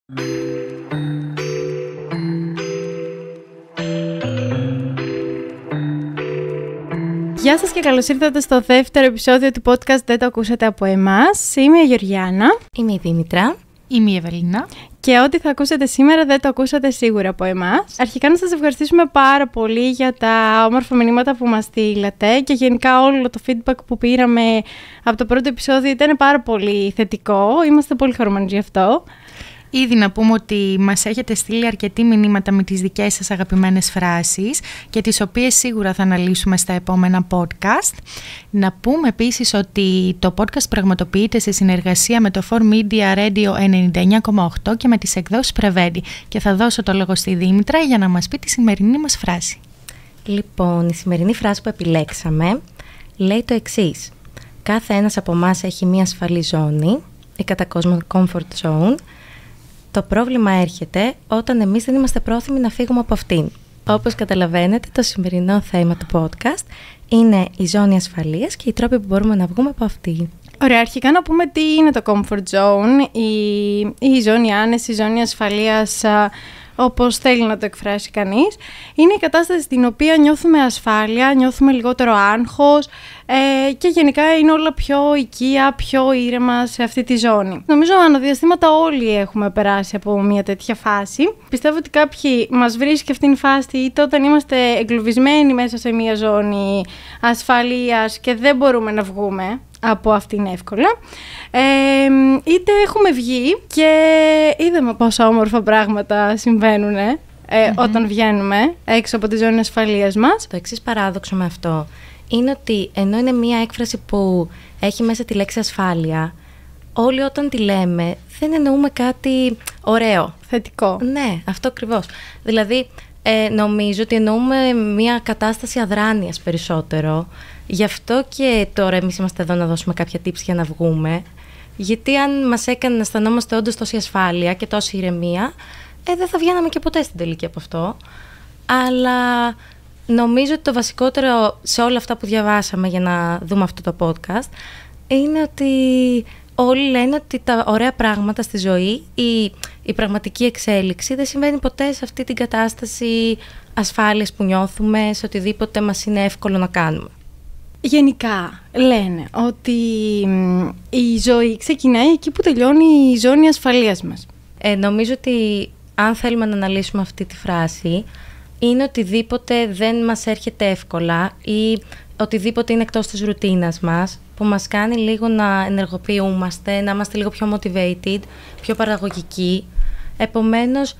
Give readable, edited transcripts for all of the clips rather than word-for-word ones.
Γεια σας και καλώς ήρθατε στο δεύτερο επεισόδιο του podcast «Δεν το ακούσατε από εμάς». Είμαι η Γεωργιάνα. Είμαι η Δήμητρα. Είμαι η Ευελίνα. Και ό,τι θα ακούσετε σήμερα δεν το ακούσατε σίγουρα από εμάς. Αρχικά να σας ευχαριστήσουμε πάρα πολύ για τα όμορφα μηνύματα που μας στείλατε και γενικά όλο το feedback που πήραμε από το πρώτο επεισόδιο ήταν πάρα πολύ θετικό. Είμαστε πολύ χαρούμενοι γι' αυτό. Ήδη να πούμε ότι μας έχετε στείλει αρκετοί μηνύματα με τις δικές σας αγαπημένες φράσεις και τις οποίες σίγουρα θα αναλύσουμε στα επόμενα podcast. Να πούμε επίσης ότι το podcast πραγματοποιείται σε συνεργασία με το 4Media Radio 99,8 και με τις εκδόσεις Πρεβέντη. Και θα δώσω το λόγο στη Δήμητρα για να μας πει τη σημερινή μας φράση. Λοιπόν, η σημερινή φράση που επιλέξαμε λέει το εξής. Κάθε ένας από εμάς έχει μια ασφαλή ζώνη, η κατά κόσμο comfort zone. Το πρόβλημα έρχεται όταν εμείς δεν είμαστε πρόθυμοι να φύγουμε από αυτήν. Όπως καταλαβαίνετε, το σημερινό θέμα του podcast είναι η ζώνη ασφαλείας και οι τρόποι που μπορούμε να βγούμε από αυτή. Ωραία, αρχικά να πούμε τι είναι το comfort zone, η ζώνη άνεση, η ζώνη ασφαλείας, όπως θέλει να το εκφράσει κανείς. Είναι η κατάσταση στην οποία νιώθουμε ασφάλεια, νιώθουμε λιγότερο άγχος και γενικά είναι όλα πιο οικεία, πιο ήρεμα σε αυτή τη ζώνη. Νομίζω αναδιαστήματα όλοι έχουμε περάσει από μια τέτοια φάση. Πιστεύω ότι κάποιοι μας βρίσκει αυτήν η φάση είτε όταν είμαστε εγκλωβισμένοι μέσα σε μια ζώνη ασφαλείας και δεν μπορούμε να βγούμε από αυτήν εύκολα, είτε έχουμε βγει και είδαμε πόσα όμορφα πράγματα συμβαίνουν όταν βγαίνουμε έξω από τη ζώνη ασφαλείας μας. Το εξής παράδοξο με αυτό είναι ότι ενώ είναι μία έκφραση που έχει μέσα τη λέξη ασφάλεια, όλοι όταν τη λέμε δεν εννοούμε κάτι ωραίο. Θετικό. Ναι, αυτό ακριβώς. Δηλαδή νομίζω ότι εννοούμε μία κατάσταση αδράνειας περισσότερο. Γι' αυτό και τώρα εμείς είμαστε εδώ να δώσουμε κάποια tips για να βγούμε. Γιατί αν μας έκανε να αισθανόμαστε όντως τόση ασφάλεια και τόση ηρεμία, δεν θα βγαίναμε και ποτέ στην τελική από αυτό. Αλλά νομίζω ότι το βασικότερο σε όλα αυτά που διαβάσαμε για να δούμε αυτό το podcast είναι ότι όλοι λένε ότι τα ωραία πράγματα στη ζωή, η πραγματική εξέλιξη δεν συμβαίνει ποτέ σε αυτή την κατάσταση ασφάλειας που νιώθουμε, σε οτιδήποτε μας είναι εύκολο να κάνουμε. Γενικά λένε ότι η ζωή ξεκινάει εκεί που τελειώνει η ζώνη ασφαλείας μας. Νομίζω ότι αν θέλουμε να αναλύσουμε αυτή τη φράση, είναι οτιδήποτε δεν μας έρχεται εύκολα ή οτιδήποτε είναι εκτός της ρουτίνας μας, που μας κάνει λίγο να ενεργοποιούμαστε, να είμαστε λίγο πιο motivated, πιο παραγωγικοί. Επομένως,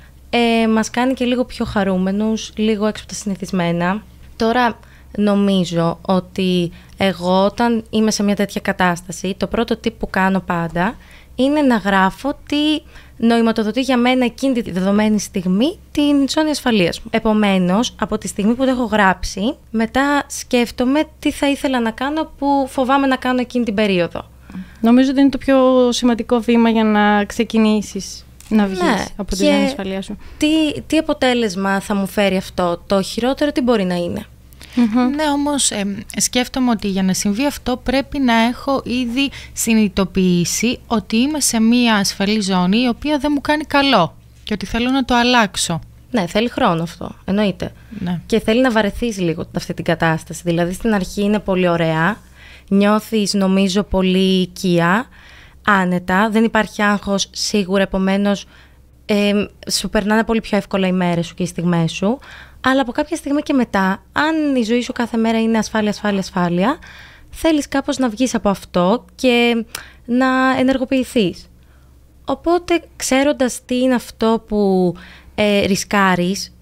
μας κάνει και λίγο πιο χαρούμενους, λίγο έξω από τα συνηθισμένα. Τώρα, νομίζω ότι εγώ όταν είμαι σε μια τέτοια κατάσταση, το πρώτο tip που κάνω πάντα είναι να γράφω τι νοηματοδοτεί για μένα εκείνη τη δεδομένη στιγμή την ζώνη ασφαλείας μου. Επομένως, από τη στιγμή που το έχω γράψει, μετά σκέφτομαι τι θα ήθελα να κάνω που φοβάμαι να κάνω εκείνη την περίοδο. Νομίζω ότι είναι το πιο σημαντικό βήμα για να ξεκινήσεις να βγεις από τη ζώνη ασφαλείας σου. Τι αποτέλεσμα θα μου φέρει αυτό, το χειρότερο τι μπορεί να είναι. Ναι, όμως σκέφτομαι ότι για να συμβεί αυτό πρέπει να έχω ήδη συνειδητοποιήσει ότι είμαι σε μια ασφαλή ζώνη η οποία δεν μου κάνει καλό και ότι θέλω να το αλλάξω. Ναι, θέλει χρόνο αυτό, εννοείται. Ναι. Και θέλει να βαρεθείς λίγο αυτή την κατάσταση. Δηλαδή στην αρχή είναι πολύ ωραία, νιώθεις νομίζω πολύ οικία, άνετα, δεν υπάρχει άγχος σίγουρα, επομένως σου περνάνε πολύ πιο εύκολα οι μέρες σου και οι στιγμές σου. Αλλά από κάποια στιγμή και μετά, αν η ζωή σου κάθε μέρα είναι ασφάλεια, θέλεις κάπως να βγεις από αυτό και να ενεργοποιηθείς. Οπότε, ξέροντας τι είναι αυτό που ρισκάρεις,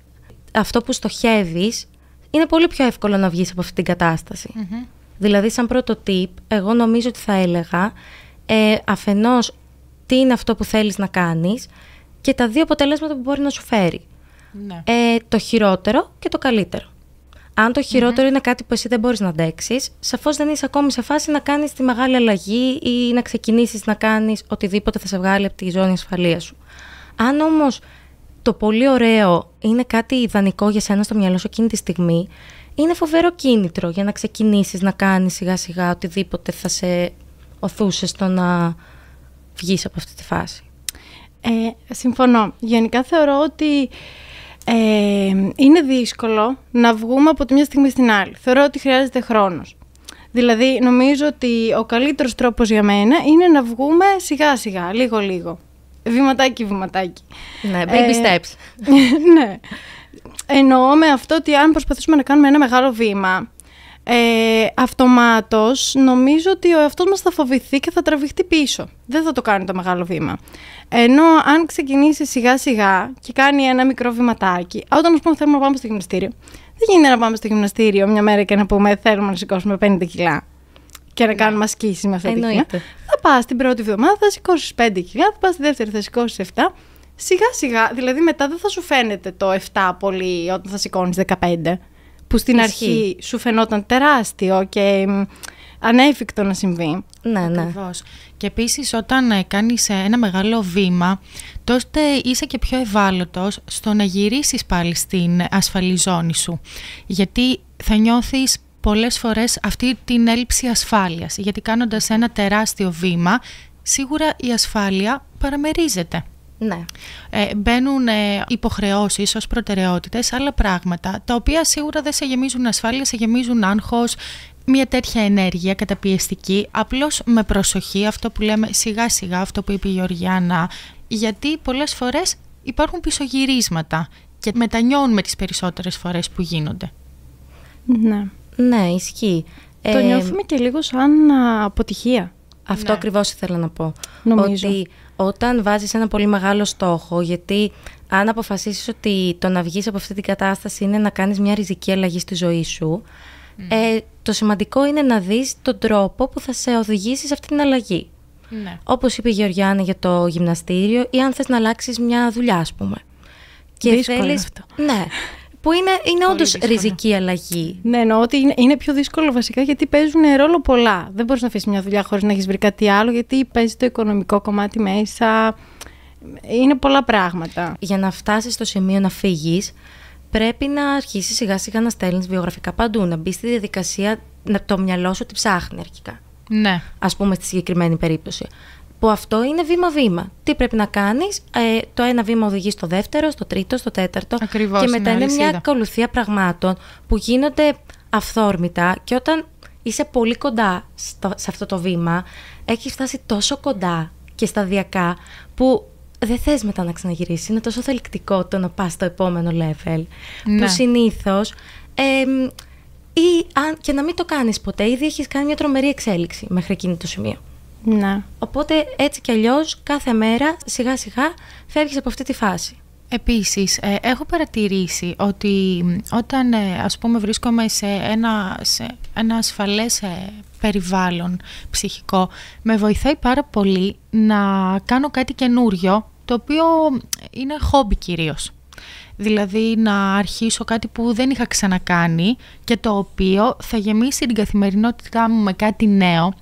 αυτό που στοχεύεις, είναι πολύ πιο εύκολο να βγεις από αυτή την κατάσταση. Δηλαδή, σαν πρώτο tip, εγώ νομίζω ότι θα έλεγα αφενός τι είναι αυτό που θέλεις να κάνεις και τα δύο αποτελέσματα που μπορεί να σου φέρει. Ναι. Το χειρότερο και το καλύτερο. Αν το χειρότερο είναι κάτι που εσύ δεν μπορείς να αντέξεις, σαφώς δεν είσαι ακόμη σε φάση να κάνεις τη μεγάλη αλλαγή ή να ξεκινήσεις να κάνεις οτιδήποτε θα σε βγάλει από τη ζώνη ασφαλείας σου. Αν όμως το πολύ ωραίο είναι κάτι ιδανικό για σένα στο μυαλό σου εκείνη τη στιγμή, είναι φοβερό κίνητρο για να ξεκινήσεις να κάνεις σιγά σιγά οτιδήποτε θα σε οθούσε στο να βγεις από αυτή τη φάση. Συμφωνώ. Γενικά θεωρώ ότι είναι δύσκολο να βγούμε από τη μια στιγμή στην άλλη. Θεωρώ ότι χρειάζεται χρόνος. Δηλαδή, νομίζω ότι ο καλύτερος τρόπος για μένα είναι να βγούμε σιγά-σιγά, λίγο-λίγο. Βηματάκι. Ναι, baby steps. Ναι. Εννοώ με αυτό ότι αν προσπαθήσουμε να κάνουμε ένα μεγάλο βήμα, αυτομάτως νομίζω ότι ο εαυτός μας θα φοβηθεί και θα τραβηχτεί πίσω. Δεν θα το κάνει το μεγάλο βήμα. Ενώ αν ξεκινήσει σιγά-σιγά και κάνει ένα μικρό βηματάκι, όταν ας πούμε θέλουμε να πάμε στο γυμναστήριο, δεν γίνεται να πάμε στο γυμναστήριο μια μέρα και να πούμε θέλουμε να σηκώσουμε 50 κιλά και να κάνουμε ασκήσεις με αυτά τα κιλά. Θα πας την πρώτη εβδομάδα, θα σηκώσεις 5 κιλά, θα πας τη δεύτερη, θα σηκώσεις 7. Σιγά-σιγά, δηλαδή μετά δεν θα σου φαίνεται το 7 πολύ όταν θα σηκώνεις 15, που στην αρχή σου φαινόταν τεράστιο και ανέφικτο να συμβεί. Ναι. Ακριβώς. Και επίσης όταν κάνεις ένα μεγάλο βήμα, τότε είσαι και πιο ευάλωτος στο να γυρίσεις πάλι στην ασφαλή ζώνη σου. Γιατί θα νιώθεις πολλές φορές αυτή την έλλειψη ασφάλειας. Γιατί κάνοντας ένα τεράστιο βήμα, σίγουρα η ασφάλεια παραμερίζεται. Ναι. Μπαίνουν υποχρεώσεις ως προτεραιότητες, άλλα πράγματα, τα οποία σίγουρα δεν σε γεμίζουν ασφάλεια, σε γεμίζουν άγχος, μια τέτοια ενέργεια καταπιεστική, απλώς με προσοχή, αυτό που λέμε σιγά σιγά, αυτό που είπε η Γεωργιάννα, γιατί πολλές φορές υπάρχουν πισωγυρίσματα και μετανιώνουμε τις περισσότερες φορές που γίνονται. Ναι, ισχύει. Το νιώθουμε και λίγο σαν αποτυχία. Αυτό ακριβώς ήθελα να πω. Νομίζω. Ότι όταν βάζεις ένα πολύ μεγάλο στόχο, γιατί αν αποφασίσεις ότι το να βγεις από αυτή την κατάσταση είναι να κάνεις μια ριζική αλλαγή στη ζωή σου, το σημαντικό είναι να δεις τον τρόπο που θα σε οδηγήσει σε αυτή την αλλαγή. Ναι. Όπως είπε η Γεωργιάννα για το γυμναστήριο, ή αν θες να αλλάξεις μια δουλειά, ας πούμε. Και δύσκολο θέλεις αυτό. Ναι. Που είναι όντως ριζική αλλαγή. Ναι, εννοώ ότι είναι πιο δύσκολο βασικά γιατί παίζουν ρόλο πολλά. Δεν μπορείς να αφήσεις μια δουλειά χωρίς να έχεις βρει κάτι άλλο, γιατί παίζει το οικονομικό κομμάτι μέσα. Είναι πολλά πράγματα. Για να φτάσεις στο σημείο να φύγεις, πρέπει να αρχίσεις σιγά σιγά να στέλνεις βιογραφικά παντού, να μπεις στη διαδικασία, να το μυαλό σου τι ψάχνει αρχικά. Ναι. Ας πούμε στη συγκεκριμένη περίπτωση. Που αυτό είναι βήμα-βήμα. Τι πρέπει να κάνεις, το ένα βήμα οδηγεί στο δεύτερο, στο τρίτο, στο τέταρτο. Ακριβώς, και μετά είναι μια ακολουθία πραγμάτων που γίνονται αυθόρμητα, και όταν είσαι πολύ κοντά σε αυτό το βήμα, έχεις φτάσει τόσο κοντά και σταδιακά που δεν θες μετά να ξαναγυρίσεις. Είναι τόσο θελκτικό το να πας στο επόμενο level, ναι, που συνήθως ή αν και να μην το κάνεις ποτέ, ήδη έχεις κάνει μια τρομερή εξέλιξη μέχρι εκείνη το σημείο. Ναι. Οπότε έτσι κι αλλιώς κάθε μέρα σιγά σιγά φεύγεις από αυτή τη φάση. Επίσης, έχω παρατηρήσει ότι όταν ας πούμε βρίσκομαι σε ένα ασφαλές περιβάλλον ψυχικό, με βοηθάει πάρα πολύ να κάνω κάτι καινούριο, το οποίο είναι χόμπι κυρίως. Δηλαδή να αρχίσω κάτι που δεν είχα ξανακάνει και το οποίο θα γεμίσει την καθημερινότητά μου με κάτι νέο.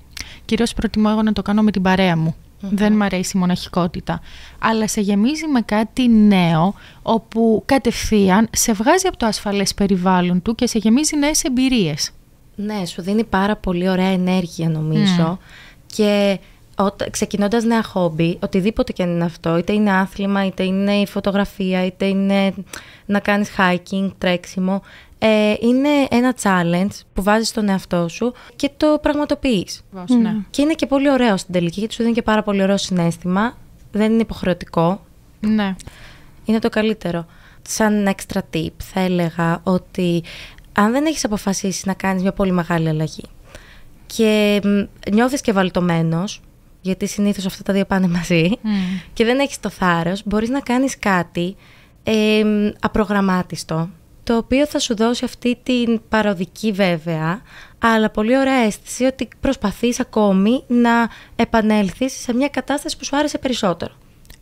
Κυρίως προτιμώ εγώ να το κάνω με την παρέα μου. Δεν μ' αρέσει η μοναχικότητα. Αλλά σε γεμίζει με κάτι νέο, όπου κατευθείαν σε βγάζει από το ασφαλές περιβάλλον του και σε γεμίζει νέες εμπειρίες. Ναι, σου δίνει πάρα πολύ ωραία ενέργεια νομίζω. Και ξεκινώντας νέα χόμπι, οτιδήποτε και αν είναι αυτό, είτε είναι άθλημα, είτε είναι η φωτογραφία, είτε είναι να κάνεις hiking, τρέξιμο, είναι ένα challenge που βάζεις στον εαυτό σου και το πραγματοποιείς. Ναι. Και είναι και πολύ ωραίο στην τελική, γιατί σου δίνει και πάρα πολύ ωραίο συναίσθημα. Δεν είναι υποχρεωτικό. Ναι. Είναι το καλύτερο. Σαν extra tip θα έλεγα ότι αν δεν έχεις αποφασίσει να κάνεις μια πολύ μεγάλη αλλαγή και νιώθεις και βαλτωμένος, γιατί συνήθως αυτά τα δύο πάνε μαζί, και δεν έχεις το θάρρος, μπορείς να κάνεις κάτι απρογραμμάτιστο, το οποίο θα σου δώσει αυτή την παροδική βέβαια, αλλά πολύ ωραία αίσθηση ότι προσπαθείς ακόμη να επανέλθεις σε μια κατάσταση που σου άρεσε περισσότερο.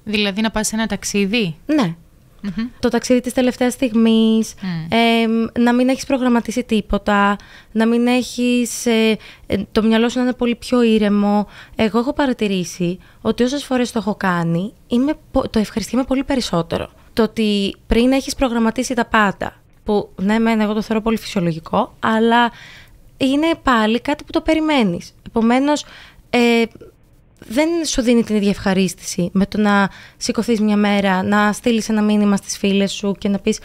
Δηλαδή να πας σε ένα ταξίδι. Ναι. Το ταξίδι της τελευταίας στιγμής, να μην έχεις προγραμματίσει τίποτα, να μην έχεις το μυαλό σου να είναι πολύ πιο ήρεμο. Εγώ έχω παρατηρήσει ότι όσες φορές το έχω κάνει, το ευχαριστούμε πολύ περισσότερο. Το ότι πριν έχεις προγραμματίσει τα πάντα, που ναι, εγώ το θεωρώ πολύ φυσιολογικό, αλλά είναι πάλι κάτι που το περιμένεις. Επομένως, δεν σου δίνει την ίδια ευχαρίστηση με το να σηκωθείς μια μέρα, να στείλεις ένα μήνυμα στις φίλες σου και να πεις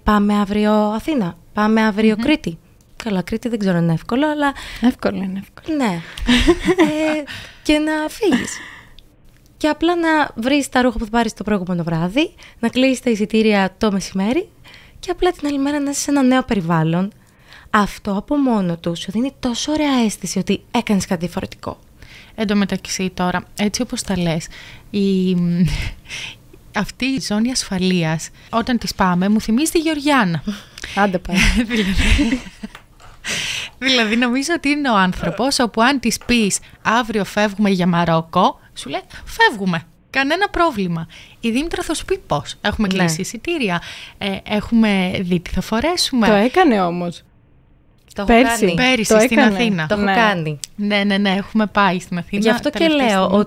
πάμε αύριο Αθήνα, πάμε αύριο Κρήτη. Καλά, Κρήτη δεν ξέρω αν είναι εύκολο, αλλά... Εύκολο είναι, εύκολο. Ναι. Και να φύγεις. Και απλά να βρεις τα ρούχα που θα πάρεις το προηγούμενο βράδυ, να κλείσεις τα εισιτήρια το μεσημέρι και απλά την άλλη μέρα να είσαι σε ένα νέο περιβάλλον. Αυτό από μόνο του σου δίνει τόσο ωραία αίσθηση ότι έκανες κάτι διαφορετικό. Εν τω μεταξύ τώρα, έτσι όπως τα λες, αυτή η ζώνη ασφαλείας, όταν τις πάμε, μου θυμίζει τη Γεωργιάνα. Άντε πάει. Δηλαδή νομίζω ότι είναι ο άνθρωπος όπου αν της πεις αύριο φεύγουμε για Μαρόκο, σου λέει φεύγουμε, κανένα πρόβλημα. Η Δήμητρα θα σου πει πώς. Έχουμε κλείσει εισιτήρια, έχουμε δει τι θα φορέσουμε. Το έκανε όμως. Το έχω κάνει. Πέρυσι στην Αθήνα. Το έχω κάνει. Ναι, έχουμε πάει στην Αθήνα. Γι' αυτό και λέω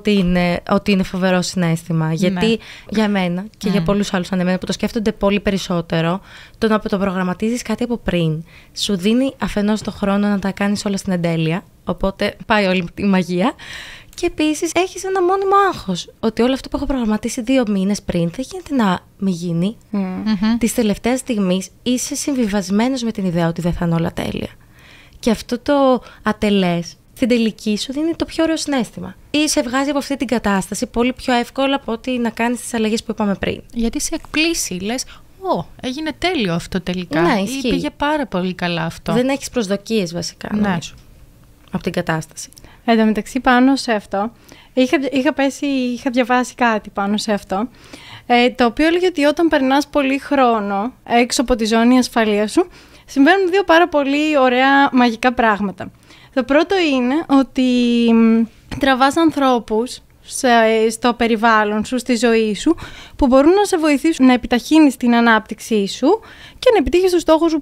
ότι είναι φοβερό συναίσθημα. Γιατί για μένα και για πολλούς άλλους σαν εμένα που το σκέφτονται πολύ περισσότερο, το να το προγραμματίζεις κάτι από πριν σου δίνει αφενός το χρόνο να τα κάνεις όλα στην εντέλεια. Οπότε πάει όλη η μαγεία. Και επίσης έχεις ένα μόνιμο άγχος ότι όλο αυτό που έχω προγραμματίσει 2 μήνες πριν δεν γίνεται να μην γίνει. Της τελευταίας στιγμής είσαι συμβιβασμένος με την ιδέα ότι δεν θα είναι όλα τέλεια. Και αυτό το ατελές στην τελική σου δίνει το πιο ωραίο συναίσθημα. Ή σε βγάζει από αυτή την κατάσταση πολύ πιο εύκολα από ότι να κάνεις τις αλλαγές που είπαμε πριν. Γιατί σε εκπλήσει, λες, έγινε τέλειο αυτό τελικά. Ναι, ή πήγε πάρα πολύ καλά αυτό. Δεν έχεις προσδοκίες βασικά, νομίζω, από την κατάσταση. Εν τω μεταξύ πάνω σε αυτό, είχα διαβάσει κάτι πάνω σε αυτό, το οποίο έλεγε ότι όταν περνάς πολύ χρόνο έξω από τη ζώνη ασφαλείας σου, συμβαίνουν 2 πάρα πολύ ωραία μαγικά πράγματα. Το πρώτο είναι ότι τραβάς ανθρώπους στο περιβάλλον σου, στη ζωή σου, που μπορούν να σε βοηθήσουν να επιταχύνεις την ανάπτυξή σου και να επιτύχεις τους στόχους σου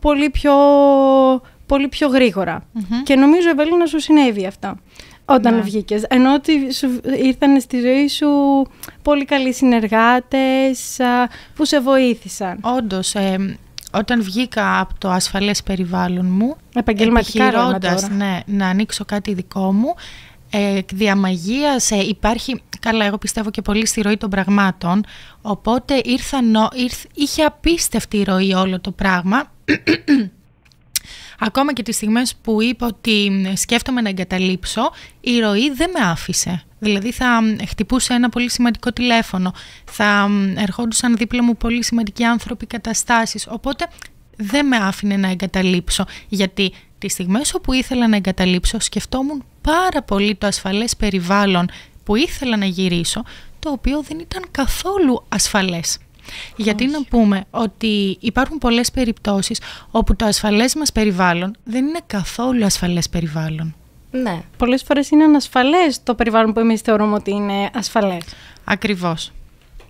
πολύ πιο γρήγορα. Και νομίζω, Ευέλη, να σου συνέβη αυτό όταν βγήκες. Ενώ ότι σου ήρθαν στη ζωή σου πολύ καλοί συνεργάτες που σε βοήθησαν. Όντως, όταν βγήκα από το ασφαλές περιβάλλον μου, επιχειρώντας να ανοίξω κάτι δικό μου, δια μαγείας υπάρχει, καλά, εγώ πιστεύω και πολύ στη ροή των πραγμάτων, οπότε είχε απίστευτη ροή όλο το πράγμα. Ακόμα και τις στιγμές που είπα ότι σκέφτομαι να εγκαταλείψω, η ροή δεν με άφησε. Δηλαδή θα χτυπούσε ένα πολύ σημαντικό τηλέφωνο, θα ερχόντουσαν δίπλα μου πολύ σημαντικοί άνθρωποι, καταστάσεις, οπότε δεν με άφηνε να εγκαταλείψω. Γιατί τις στιγμές όπου ήθελα να εγκαταλείψω σκεφτόμουν πάρα πολύ το ασφαλές περιβάλλον που ήθελα να γυρίσω, το οποίο δεν ήταν καθόλου ασφαλές. Γιατί να πούμε ότι υπάρχουν πολλές περιπτώσεις όπου το ασφαλές μας περιβάλλον δεν είναι καθόλου ασφαλές περιβάλλον. Ναι. Πολλές φορές είναι ανασφαλές το περιβάλλον που εμείς θεωρούμε ότι είναι ασφαλές. Ακριβώς.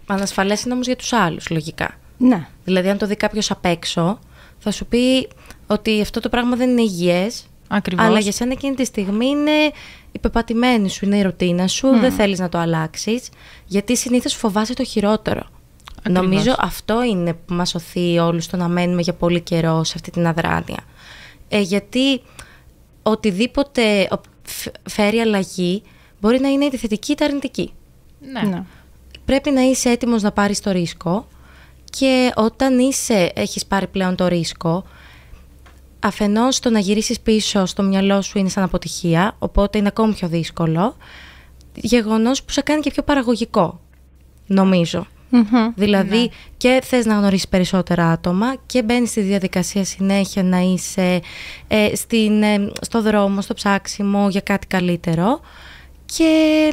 Ανασφαλές είναι όμως για τους άλλους, λογικά. Ναι. Δηλαδή, αν το δει κάποιος απ' έξω, θα σου πει ότι αυτό το πράγμα δεν είναι υγιές. Ακριβώς. Αλλά για σένα εκείνη τη στιγμή είναι η πεπατημένη σου, είναι η ρουτίνα σου, δεν θέλεις να το αλλάξεις, γιατί συνήθως φοβάσαι το χειρότερο. Ακριβώς. Νομίζω αυτό είναι που μας οθεί όλους στο να μένουμε για πολύ καιρό σε αυτή την αδράνεια. Γιατί οτιδήποτε φέρει αλλαγή μπορεί να είναι είτε θετική είτε αρνητική. Ναι. Πρέπει να είσαι έτοιμος να πάρεις το ρίσκο και όταν έχεις πάρει πλέον το ρίσκο, αφενός το να γυρίσεις πίσω στο μυαλό σου είναι σαν αποτυχία, οπότε είναι ακόμη πιο δύσκολο, γεγονός που σε κάνει και πιο παραγωγικό, νομίζω. Δηλαδή και θες να γνωρίσεις περισσότερα άτομα και μπαίνεις στη διαδικασία συνέχεια να είσαι στο δρόμο, στο ψάξιμο για κάτι καλύτερο και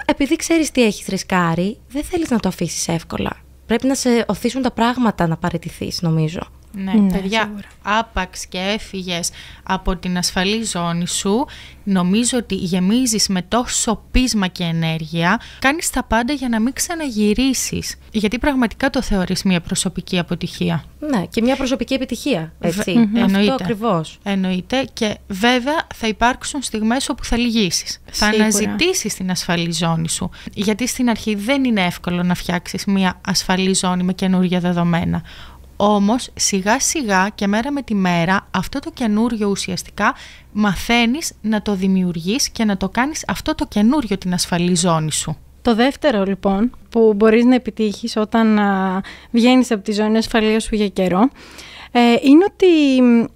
επειδή ξέρεις τι έχεις ρισκάρει, δεν θέλεις να το αφήσεις εύκολα. Πρέπει να σε οθήσουν τα πράγματα να παραιτηθείς, νομίζω. Ναι, παιδιά, σίγουρα. Άπαξ και έφυγες από την ασφαλή ζώνη σου, νομίζω ότι γεμίζεις με τόσο πείσμα και ενέργεια, κάνεις τα πάντα για να μην ξαναγυρίσεις. Γιατί πραγματικά το θεωρείς μια προσωπική αποτυχία. Ναι, και μια προσωπική επιτυχία, έτσι. Αυτό ακριβώς. Εννοείται και βέβαια θα υπάρξουν στιγμές όπου θα λυγίσεις. Θα αναζητήσεις την ασφαλή ζώνη σου. Γιατί στην αρχή δεν είναι εύκολο να φτιάξεις μια ασφαλή ζώνη με καινούργια δεδομένα. Όμως σιγά σιγά και μέρα με τη μέρα αυτό το καινούριο ουσιαστικά μαθαίνεις να το δημιουργείς και να το κάνεις αυτό το καινούριο την ασφαλή ζώνη σου. Το δεύτερο λοιπόν που μπορείς να επιτύχεις όταν βγαίνεις από τη ζώνη ασφαλείας σου για καιρό είναι ότι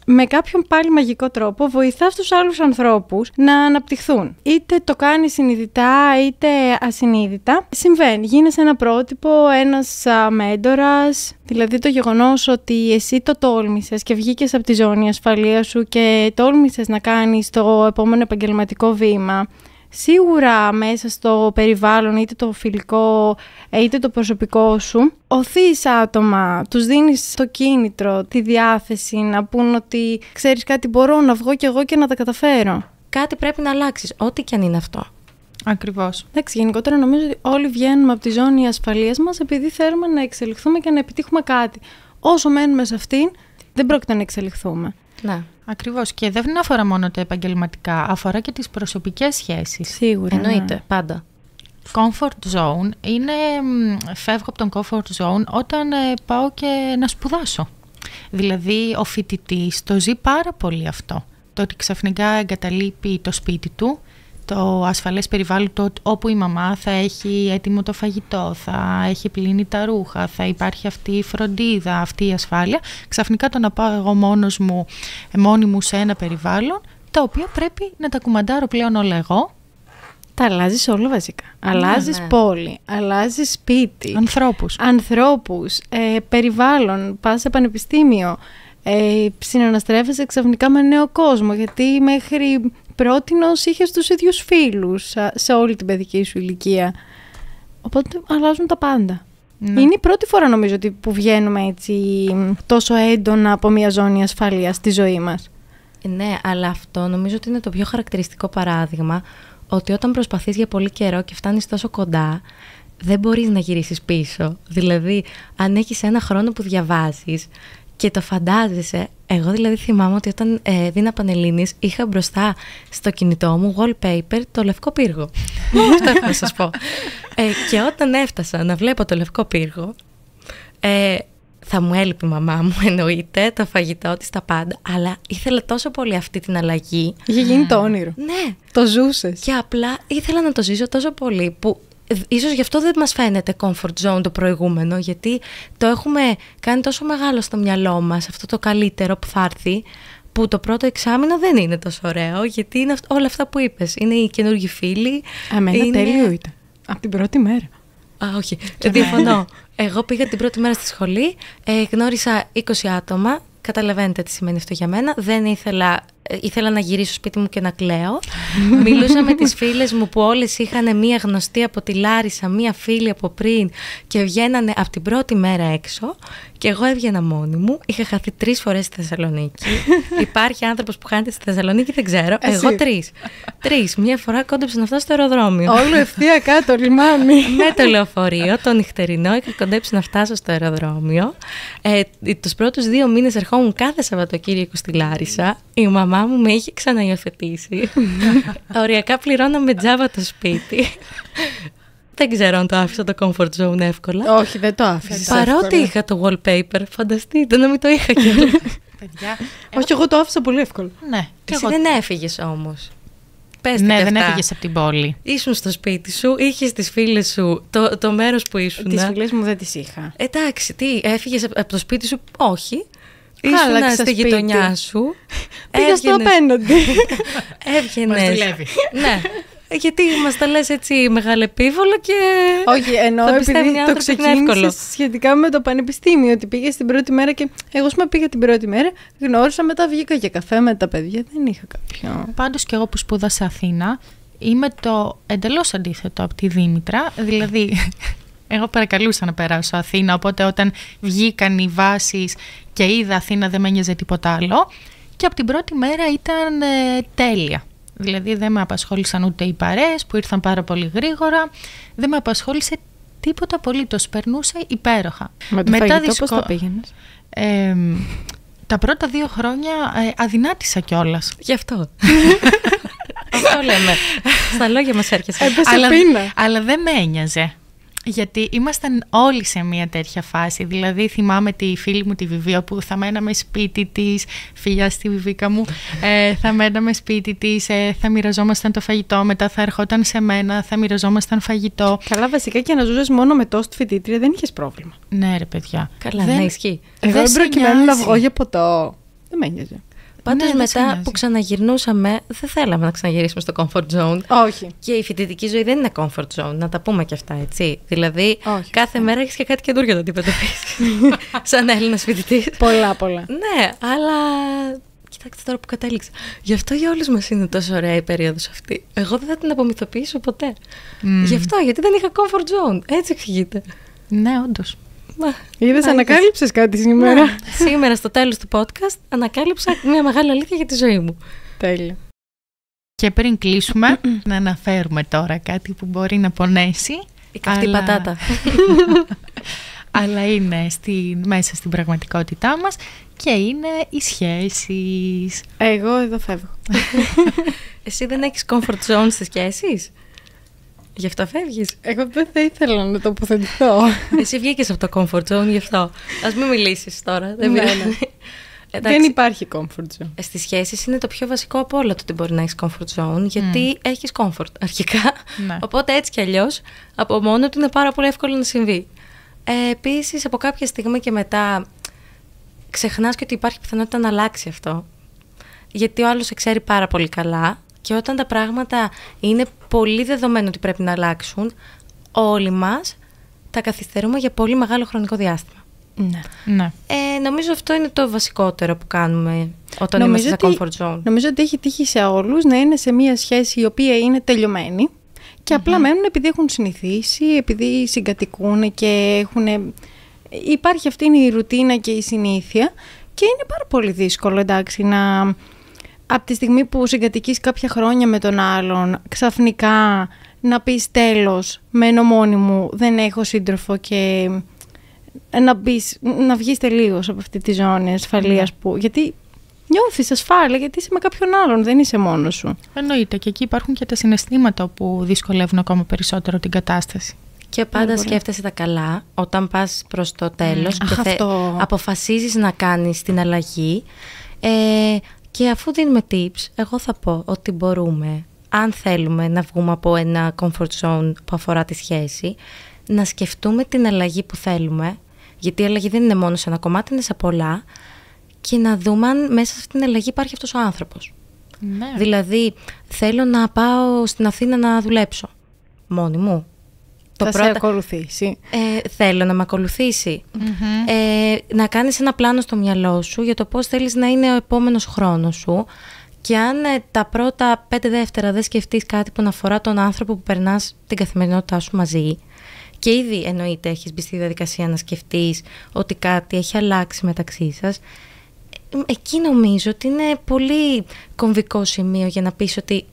με κάποιον πάλι μαγικό τρόπο βοηθάς τους άλλους ανθρώπους να αναπτυχθούν. Είτε το κάνεις συνειδητά είτε ασυνείδητα. Συμβαίνει, γίνεσαι ένα πρότυπο, ένας μέντορας. Δηλαδή το γεγονός ότι εσύ το τόλμησες και βγήκες από τη ζώνη ασφαλείας σου και τόλμησες να κάνεις το επόμενο επαγγελματικό βήμα. Σίγουρα μέσα στο περιβάλλον, είτε το φιλικό είτε το προσωπικό σου, οθείς άτομα, τους δίνεις το κίνητρο, τη διάθεση να πούν ότι ξέρεις κάτι, μπορώ να βγω κι εγώ και να τα καταφέρω. Κάτι πρέπει να αλλάξεις, ό,τι και αν είναι αυτό. Ακριβώς. Εντάξει, γενικότερα νομίζω ότι όλοι βγαίνουμε από τη ζώνη ασφαλείας μας επειδή θέλουμε να εξελιχθούμε και να επιτύχουμε κάτι. Όσο μένουμε σε αυτήν, δεν πρόκειται να εξελιχθούμε. Ναι. Ακριβώς, και δεν αφορά μόνο τα επαγγελματικά, αφορά και τις προσωπικές σχέσεις. Σίγουρα. Εννοείται, πάντα. Comfort zone είναι, φεύγω από τον comfort zone όταν πάω και να σπουδάσω. Δηλαδή ο φοιτητής το ζει πάρα πολύ αυτό. Το ότι ξαφνικά εγκαταλείπει το σπίτι του, το ασφαλές περιβάλλον όπου η μαμά θα έχει έτοιμο το φαγητό, θα έχει πλύνει τα ρούχα, θα υπάρχει αυτή η φροντίδα, αυτή η ασφάλεια. Ξαφνικά το να πάω εγώ μόνη μου σε ένα περιβάλλον, τα οποία πρέπει να τα κουμαντάρω πλέον όλα εγώ. Τα αλλάζεις όλα βασικά. Αλλάζεις πόλη, αλλάζεις σπίτι. Ανθρώπους, περιβάλλον, πας σε πανεπιστήμιο. Συναναστρέφεσαι ξαφνικά με νέο κόσμο, γιατί μέχρι πρότινος είχες τους ίδιους φίλους σε όλη την παιδική σου ηλικία. Οπότε αλλάζουν τα πάντα. Ναι. Είναι η πρώτη φορά νομίζω που βγαίνουμε έτσι τόσο έντονα από μια ζώνη ασφαλείας στη ζωή μας. Ναι, αλλά αυτό νομίζω ότι είναι το πιο χαρακτηριστικό παράδειγμα, ότι όταν προσπαθείς για πολύ καιρό και φτάνεις τόσο κοντά, δεν μπορείς να γυρίσεις πίσω. Δηλαδή, αν έχεις ένα χρόνο που διαβάζεις και το φαντάζεσαι, εγώ δηλαδή θυμάμαι ότι όταν δίνα Πανελλήνης είχα μπροστά στο κινητό μου wallpaper το Λευκό Πύργο. Αυτό έχω να σας πω. Και όταν έφτασα να βλέπω το Λευκό Πύργο, θα μου έλειπε η μαμά μου, εννοείται, το φαγητό της, τα πάντα, αλλά ήθελα τόσο πολύ αυτή την αλλαγή. Είχε γίνει το όνειρο. Ναι. Το ζούσες. Και απλά ήθελα να το ζήσω τόσο πολύ που ίσως γι' αυτό δεν μας φαίνεται comfort zone το προηγούμενο, γιατί το έχουμε κάνει τόσο μεγάλο στο μυαλό μας, αυτό το καλύτερο που θα έρθει, που το πρώτο εξάμηνο δεν είναι τόσο ωραίο, γιατί είναι όλα αυτά που είπες. Είναι οι καινούργιοι φίλοι. Εμένα τέλειο ήταν. Από την πρώτη μέρα. Όχι, διαφωνώ. Εγώ πήγα την πρώτη μέρα στη σχολή, γνώρισα 20 άτομα. Καταλαβαίνετε τι σημαίνει αυτό για μένα. Δεν ήθελα να γυρίσω στο σπίτι μου και να κλαίω. Μιλούσα με τις φίλες μου που όλες είχαν μία γνωστή από τη Λάρισα, μία φίλη από πριν και βγαίνανε από την πρώτη μέρα έξω και εγώ έβγαινα μόνη μου. Είχα χαθεί 3 φορές στη Θεσσαλονίκη. Υπάρχει άνθρωπος που χάνεται στη Θεσσαλονίκη, δεν ξέρω. Εγώ 3. Μία φορά κόντεψα να φτάσω στο αεροδρόμιο. Όλο ευθεία κάτω, λιμάνι. Με το λεωφορείο, το νυχτερινό, είχα κοντέψει να φτάσω στο αεροδρόμιο. Τους πρώτους 2 μήνες ερχόμουν κάθε Σαββατοκύριακο στη Λάρισα. Η μαμά μου με είχε ξαναϊοθετήσει. Οριακά πληρώναμε τζάμπα το σπίτι. Δεν ξέρω αν το άφησα το comfort zone εύκολα. Όχι, δεν το άφησα. Παρότι είχα το wallpaper, φανταστείτε να μην το είχα κιόλας. Όχι, εγώ το άφησα πολύ εύκολα. Ναι. Εσύ δεν έφυγες όμως. Ναι, δεν έφυγες από την πόλη. Ήσουν στο σπίτι σου, είχες τις φίλες σου, το μέρος που ήσουν. Τις φίλες μου δεν τις είχα. Εντάξει, τι, έφυγες από το σπίτι σου? Όχι. Ήσουν στη γειτονιά σου. Πήγα στο απέναντι. Έβγαινες. Μας δουλεύει. Ναι. Γιατί μας τα λες έτσι μεγαλεπίβολο και. Όχι, εννοώ επειδή το ξεκίνησες σχετικά με το πανεπιστήμιο, ότι πήγες την πρώτη μέρα και εγώ πήγα την πρώτη μέρα, γνώρισα, μετά βγήκα για καφέ με τα παιδιά, δεν είχα κάποιο. Πάντως και εγώ που σπούδασα Αθήνα, είμαι το εντελώς αντίθετο από τη Δήμητρα, δηλαδή. Εγώ παρακαλούσα να περάσω Αθήνα, οπότε όταν βγήκαν οι βάσεις και είδα Αθήνα δεν με ένοιαζε τίποτα άλλο και από την πρώτη μέρα ήταν τέλεια. Δηλαδή δεν με απασχόλησαν ούτε οι παρέες που ήρθαν πάρα πολύ γρήγορα, δεν με απασχόλησε τίποτα απολύτως, περνούσα υπέροχα. Με το φαγητό πώς τα πήγαινες? Τα πρώτα 2 χρόνια αδυνάτησα κιόλας. Γι' αυτό. Αυτό λέμε. Στα λόγια μας έρχεσαι. Έπεσε πείνα. Αλλά δεν με ένοιαζε. Γιατί ήμασταν όλοι σε μια τέτοια φάση. Δηλαδή θυμάμαι τη φίλη μου τη Βιβία που θα μέναμε σπίτι της, φιλιά στη Βιβίκα μου, θα μέναμε σπίτι της, θα μοιραζόμασταν το φαγητό, μετά θα ερχόταν σε μένα, θα μοιραζόμασταν φαγητό. Καλά, βασικά και να ζούσες μόνο με τόστ φοιτήτρια δεν είχες πρόβλημα. Ναι ρε παιδιά. Καλά, δεν ισχύει. Εγώ προκειμένου να βγω για ποτό, δεν με ένοιαζε. Πάντως μετά που ξαναγυρνούσαμε, δεν θέλαμε να ξαναγυρίσουμε στο comfort zone. Όχι. Και η φοιτητική ζωή δεν είναι comfort zone, να τα πούμε και αυτά, έτσι. Δηλαδή, κάθε μέρα έχεις και κάτι καινούργιο να αντιμετωπίσεις. Σαν Έλληνας φοιτητής. Πολλά. Ναι, αλλά κοιτάξτε τώρα που κατέληξα. Γι' αυτό για όλους μας είναι τόσο ωραία η περίοδος αυτή. Εγώ δεν θα την απομυθοποιήσω ποτέ. Γι' αυτό, γιατί δεν είχα comfort zone. Έτσι εξηγείται. Ναι, όντως. Είδες, ανακάλυψες κάτι σήμερα. Ναι. Σήμερα στο τέλος του podcast ανακάλυψα μια μεγάλη αλήθεια για τη ζωή μου. Τέλεια. Και πριν κλείσουμε, να αναφέρουμε τώρα κάτι που μπορεί να πονέσει. Η καυτή πατάτα. Αλλά είναι μέσα στην πραγματικότητά μας και είναι οι σχέσεις. Εγώ εδώ φεύγω. Εσύ δεν έχεις comfort zone στις σχέσεις? Γι' αυτό φεύγεις? Εγώ δεν θα ήθελα να τοποθετηθώ. Εσύ βγήκες από το comfort zone, γι' αυτό. Ας μην μιλήσεις τώρα. Δεν υπάρχει comfort zone. Στις σχέσεις είναι το πιο βασικό από όλα το ότι μπορεί να έχεις comfort zone, γιατί έχεις comfort αρχικά. Ναι. Οπότε έτσι κι αλλιώς από μόνο του είναι πάρα πολύ εύκολο να συμβεί. Επίσης, από κάποια στιγμή και μετά ξεχνάς και ότι υπάρχει πιθανότητα να αλλάξει αυτό. Γιατί ο άλλος σε ξέρει πάρα πολύ καλά. Και όταν τα πράγματα είναι πολύ δεδομένο ότι πρέπει να αλλάξουν, όλοι μας τα καθυστερούμε για πολύ μεγάλο χρονικό διάστημα. Ναι. Νομίζω αυτό είναι το βασικότερο που κάνουμε όταν είμαστε στα comfort zone. Νομίζω ότι έχει τύχει σε όλους να είναι σε μια σχέση η οποία είναι τελειωμένη και απλά μένουν επειδή έχουν συνηθίσει, επειδή συγκατοικούν και υπάρχει αυτή η ρουτίνα και η συνήθεια και είναι πάρα πολύ δύσκολο, εντάξει, να... Από τη στιγμή που συγκατοικείς κάποια χρόνια με τον άλλον, ξαφνικά να πεις τέλος, μένω μόνη μου, δεν έχω σύντροφο και να βγεις τελείως από αυτή τη ζώνη ασφαλείας που... Γιατί νιώθεις ασφάλεια, γιατί είσαι με κάποιον άλλον, δεν είσαι μόνος σου. Εννοείται, και εκεί υπάρχουν και τα συναισθήματα που δυσκολεύουν ακόμα περισσότερο την κατάσταση. Και πάντα σκέφτεσαι τα καλά όταν πας προς το τέλος και αποφασίζεις να κάνεις την αλλαγή. Και αφού δίνουμε tips, εγώ θα πω ότι μπορούμε, αν θέλουμε να βγούμε από ένα comfort zone που αφορά τη σχέση, να σκεφτούμε την αλλαγή που θέλουμε, γιατί η αλλαγή δεν είναι μόνο σε ένα κομμάτι, είναι σε πολλά, και να δούμε αν μέσα σε αυτήν την αλλαγή υπάρχει αυτός ο άνθρωπος. Ναι. Δηλαδή, θέλω να πάω στην Αθήνα να δουλέψω μόνη μου. Σε ακολουθήσει. Θέλω να με ακολουθήσει. Να κάνεις ένα πλάνο στο μυαλό σου για το πώς θέλεις να είναι ο επόμενος χρόνος σου, και αν τα πρώτα 5 δεύτερα δεν σκεφτείς κάτι που να αφορά τον άνθρωπο που περνάς την καθημερινότητά σου μαζί, και ήδη εννοείται έχεις μπει στη διαδικασία να σκεφτείς ότι κάτι έχει αλλάξει μεταξύ σας, εκεί νομίζω ότι είναι πολύ κομβικό σημείο για να πεις ότι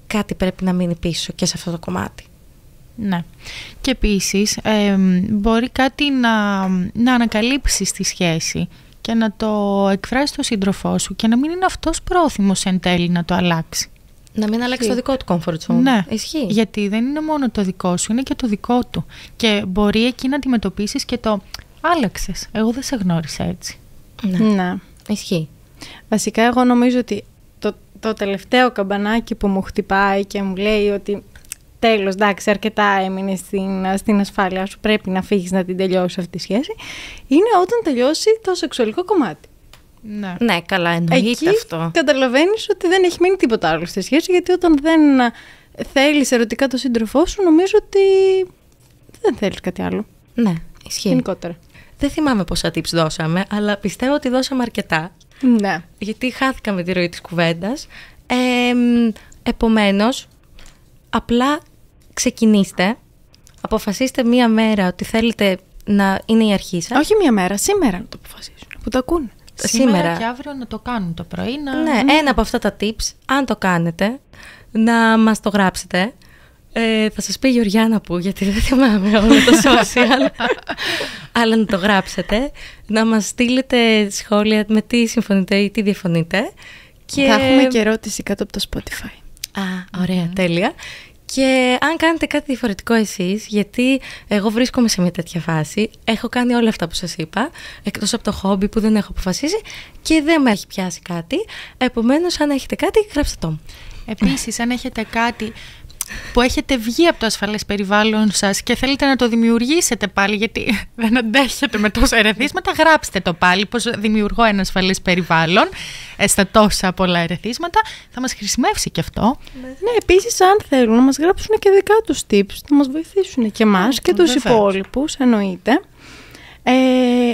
κάτι πρέπει να μείνει πίσω και σε αυτό το κομμάτι. Ναι. Και επίσης μπορεί κάτι να ανακαλύψεις στη σχέση και να το εκφράσεις στον σύντροφό σου και να μην είναι αυτός πρόθυμος εν τέλει να το αλλάξει. Να μην αλλάξει το δικό του comfort zone. Ναι, ισχύει. Γιατί δεν είναι μόνο το δικό σου, είναι και το δικό του. Και μπορεί εκεί να αντιμετωπίσεις και το άλλαξες. Εγώ δεν σε γνώρισα έτσι. Ναι. Ισχύει. Βασικά εγώ νομίζω ότι το τελευταίο καμπανάκι που μου χτυπάει και μου λέει ότι τέλος, εντάξει, αρκετά έμεινε στην ασφάλεια σου, πρέπει να φύγεις να την τελειώσεις αυτή τη σχέση, είναι όταν τελειώσει το σεξουαλικό κομμάτι. Ναι, καλά, εννοείται αυτό. Εκεί καταλαβαίνεις ότι δεν έχει μείνει τίποτα άλλο στη σχέση, γιατί όταν δεν θέλεις ερωτικά τον σύντροφό σου, νομίζω ότι δεν θέλεις κάτι άλλο. Ναι, ισχύει. Γενικότερα. Δεν θυμάμαι πόσα tips δώσαμε, αλλά πιστεύω ότι δώσαμε αρκετά. Ναι. Γιατί χάθηκα με τη ροή της κουβέντας. Επομένως, απλά ξεκινήστε, αποφασίστε μία μέρα ότι θέλετε να είναι η αρχή σας. Όχι μία μέρα, σήμερα να το αποφασίσουν, που το ακούνε. Σήμερα και αύριο να το κάνουν το πρωί. Ναι, ένα από αυτά τα tips, αν το κάνετε, να μας το γράψετε. Θα σας πει η Γεωργιάνα που, γιατί δεν θυμάμαι όλα τα social, αλλά να το γράψετε, να μας στείλετε σχόλια με τι συμφωνείτε ή τι διαφωνείτε. Και θα έχουμε και ερώτηση κάτω από το Spotify. Ωραία, τέλεια. Και αν κάνετε κάτι διαφορετικό εσείς, γιατί εγώ βρίσκομαι σε μια τέτοια φάση, έχω κάνει όλα αυτά που σας είπα, εκτός από το χόμπι που δεν έχω αποφασίσει και δεν με έχει πιάσει κάτι. Επομένως, αν έχετε κάτι, γράψτε το. Επίσης, αν έχετε κάτι που έχετε βγει από το ασφαλές περιβάλλον σας και θέλετε να το δημιουργήσετε πάλι, γιατί δεν αντέχετε με τόσα ερεθίσματα, γράψτε το πάλι, πως δημιουργώ ένα ασφαλές περιβάλλον στα τόσα πολλά ερεθίσματα, θα μας χρησιμεύσει και αυτό. Ναι, επίσης αν θέλουν να μας γράψουν και δικά τους tips, να μας βοηθήσουν και εμάς και τους υπόλοιπους, εννοείται.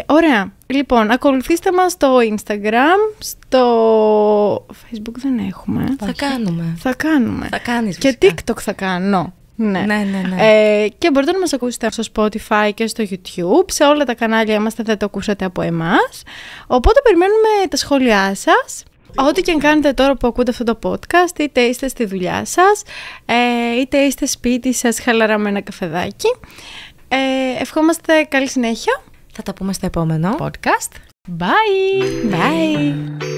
Ωραία. Λοιπόν, ακολουθήστε μας στο Instagram, στο Facebook δεν έχουμε. Θα κάνουμε. Θα κάνεις και φυσικά. TikTok θα κάνω. Ναι. Ναι. Και μπορείτε να μας ακούσετε στο Spotify και στο YouTube. Σε όλα τα κανάλια είμαστε, θα το ακούσατε από εμάς. Οπότε περιμένουμε τα σχόλιά σας. Ό,τι και αν κάνετε τώρα που ακούτε αυτό το podcast, είτε είστε στη δουλειά σας, είτε είστε σπίτι σας χαλαρά με ένα καφεδάκι. Ευχόμαστε καλή συνέχεια. Θα τα πούμε στο επόμενο podcast. Bye! Bye!